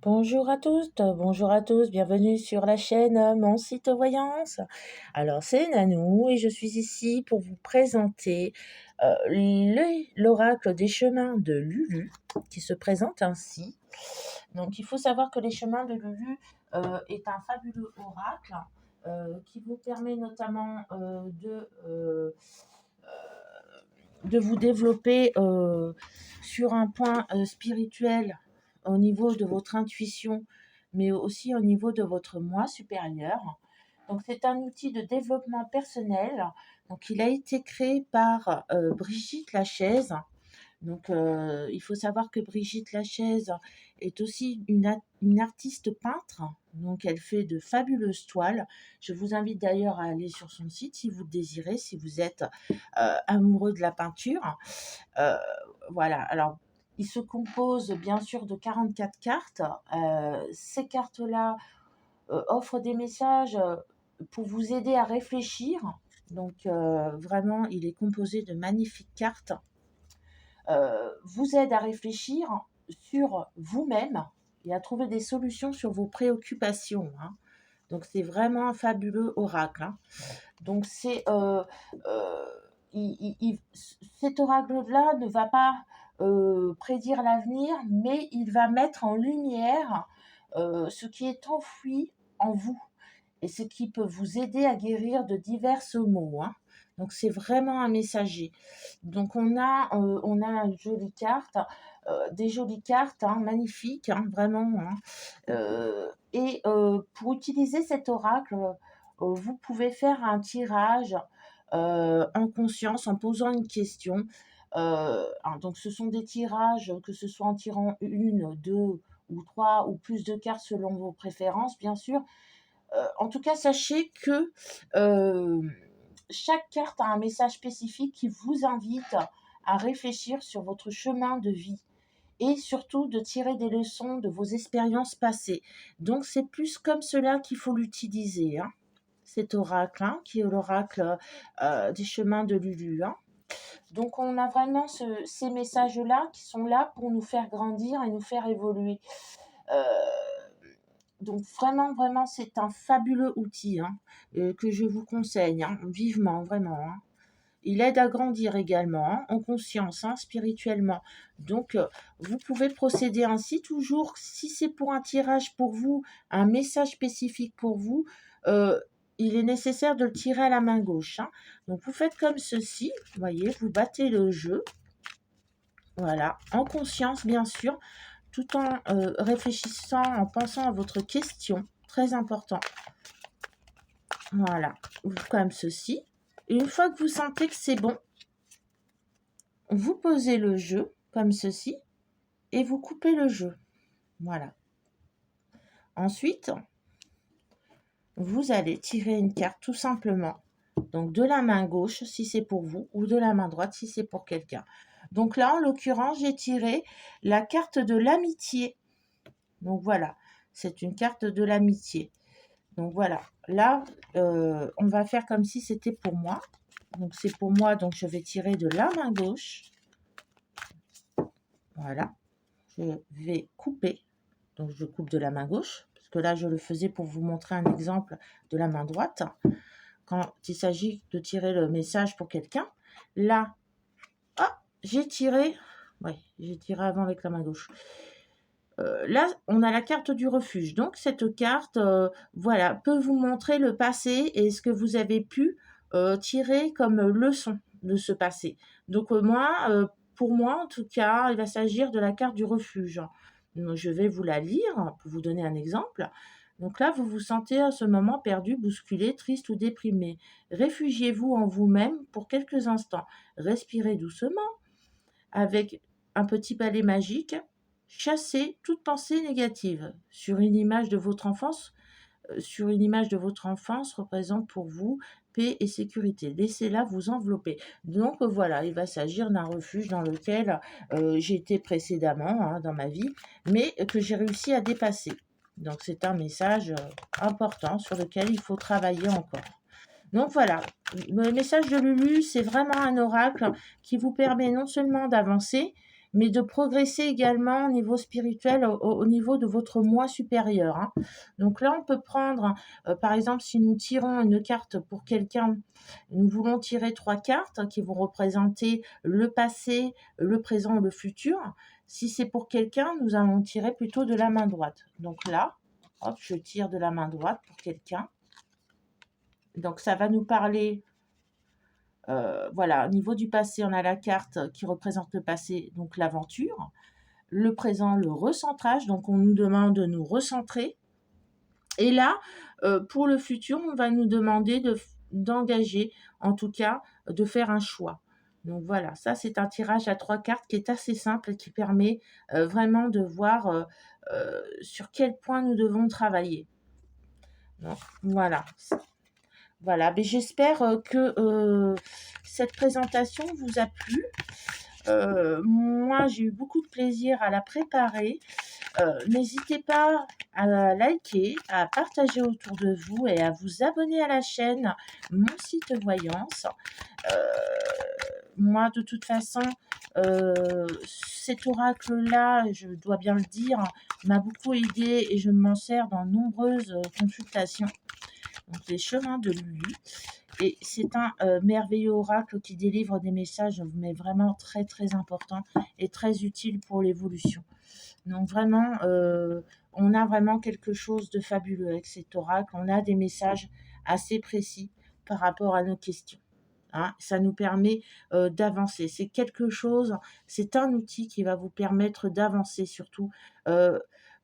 Bonjour à tous, bienvenue sur la chaîne Mon Site Voyance. Alors c'est Nanou et je suis ici pour vous présenter l'oracle des chemins de Lulu qui se présente ainsi. Donc il faut savoir que les chemins de Lulu est un fabuleux oracle qui vous permet notamment de vous développer sur un point spirituel au niveau de votre intuition, mais aussi au niveau de votre moi supérieur. Donc, c'est un outil de développement personnel. Donc, il a été créé par Brigitte Lachaise. Donc, il faut savoir que Brigitte Lachaise est aussi une artiste peintre. Donc, elle fait de fabuleuses toiles. Je vous invite d'ailleurs à aller sur son site si vous le désirez, si vous êtes amoureux de la peinture. Voilà, alors il se compose bien sûr de 44 cartes. Ces cartes-là offrent des messages pour vous aider à réfléchir. Donc vraiment, il est composé de magnifiques cartes. Vous aide à réfléchir sur vous-même et à trouver des solutions sur vos préoccupations. Donc c'est vraiment un fabuleux oracle. Donc c'est cet oracle-là ne va pas prédire l'avenir, mais il va mettre en lumière ce qui est enfoui en vous et ce qui peut vous aider à guérir de divers maux. Donc c'est vraiment un messager. Donc on a une jolie carte, des jolies cartes, magnifiques, vraiment. Et pour utiliser cet oracle, vous pouvez faire un tirage en conscience en posant une question. Donc ce sont des tirages, que ce soit en tirant une, deux ou trois ou plus de cartes selon vos préférences, bien sûr. En tout cas, sachez que chaque carte a un message spécifique qui vous invite à réfléchir sur votre chemin de vie et surtout de tirer des leçons de vos expériences passées. Donc, c'est plus comme cela qu'il faut l'utiliser, cet oracle, qui est l'oracle des chemins de Lulu. Donc, on a vraiment ces messages-là qui sont là pour nous faire grandir et nous faire évoluer. Donc vraiment, vraiment, c'est un fabuleux outil que je vous conseille vivement, vraiment. Il aide à grandir également, en conscience, spirituellement. Donc, vous pouvez procéder ainsi toujours. Si c'est pour un tirage pour vous, un message spécifique pour vous, il est nécessaire de le tirer à la main gauche. Donc, vous faites comme ceci. Vous voyez, vous battez le jeu. Voilà, en conscience, bien sûr, tout en réfléchissant, en pensant à votre question. Très important. Voilà, comme ceci. Et une fois que vous sentez que c'est bon, vous posez le jeu comme ceci et vous coupez le jeu. Voilà. Ensuite, vous allez tirer une carte tout simplement. Donc de la main gauche si c'est pour vous ou de la main droite si c'est pour quelqu'un. Donc là, en l'occurrence, j'ai tiré la carte de l'amitié. Donc voilà, c'est une carte de l'amitié. Donc voilà, là, on va faire comme si c'était pour moi. Donc c'est pour moi, donc je vais tirer de la main gauche. Voilà, je vais couper. Donc je coupe de la main gauche, parce que là je le faisais pour vous montrer un exemple de la main droite. Quand il s'agit de tirer le message pour quelqu'un, là, j'ai tiré avant avec la main gauche. Là, on a la carte du refuge. Donc, cette carte, voilà, peut vous montrer le passé et ce que vous avez pu tirer comme leçon de ce passé. Donc, pour moi, en tout cas, il va s'agir de la carte du refuge. Donc, je vais vous la lire pour vous donner un exemple. Donc là, vous vous sentez à ce moment perdu, bousculé, triste ou déprimé. Réfugiez-vous en vous-même pour quelques instants. Respirez doucement avec un petit balai magique. Chassez toute pensée négative sur une image de votre enfance. Représente pour vous paix et sécurité. Laissez-la vous envelopper. Donc voilà, il va s'agir d'un refuge dans lequel j'étais précédemment dans ma vie, mais que j'ai réussi à dépasser. Donc c'est un message important sur lequel il faut travailler encore. Donc voilà, le message de Lulu, c'est vraiment un oracle qui vous permet non seulement d'avancer, mais de progresser également au niveau spirituel, au niveau de votre moi supérieur, hein. Donc là, on peut prendre, par exemple, si nous tirons une carte pour quelqu'un, nous voulons tirer 3 cartes qui vont représenter le passé, le présent ou le futur. Si c'est pour quelqu'un, nous allons tirer plutôt de la main droite. Donc là, hop, je tire de la main droite pour quelqu'un. Donc ça va nous parler, voilà, au niveau du passé, on a la carte qui représente le passé, donc l'aventure. Le présent, le recentrage, donc on nous demande de nous recentrer. Et là, pour le futur, on va nous demander d'engager, en tout cas, de faire un choix. Donc voilà, ça c'est un tirage à 3 cartes qui est assez simple et qui permet vraiment de voir sur quel point nous devons travailler. Donc, voilà. Voilà, mais j'espère que cette présentation vous a plu. Moi, j'ai eu beaucoup de plaisir à la préparer. N'hésitez pas à liker, à partager autour de vous et à vous abonner à la chaîne Mon Site Voyance. Moi, de toute façon, cet oracle-là, je dois bien le dire, m'a beaucoup aidé et je m'en sers dans nombreuses consultations. Donc, les chemins de Lulu. Et c'est un merveilleux oracle qui délivre des messages, mais vraiment très très importants et très utiles pour l'évolution. Donc vraiment, on a vraiment quelque chose de fabuleux avec cet oracle. On a des messages assez précis par rapport à nos questions, hein. Ça nous permet d'avancer. C'est quelque chose, c'est un outil qui va vous permettre d'avancer surtout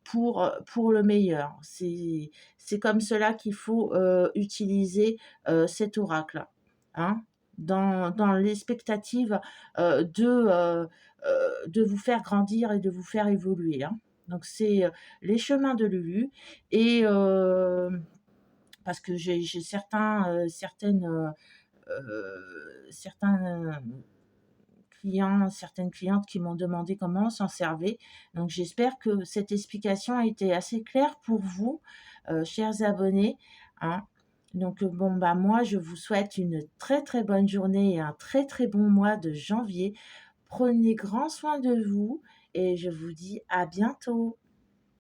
pour le meilleur. C'est comme cela qu'il faut utiliser cet oracle, hein, dans l'expectative de vous faire grandir et de vous faire évoluer, hein. Donc c'est les chemins de Lulu et parce que j'ai certains clients, certaines clientes qui m'ont demandé comment on s'en servait. Donc j'espère que cette explication a été assez claire pour vous, chers abonnés, hein. Donc bon, bah moi, je vous souhaite une très très bonne journée et un très très bon mois de janvier. Prenez grand soin de vous et je vous dis à bientôt.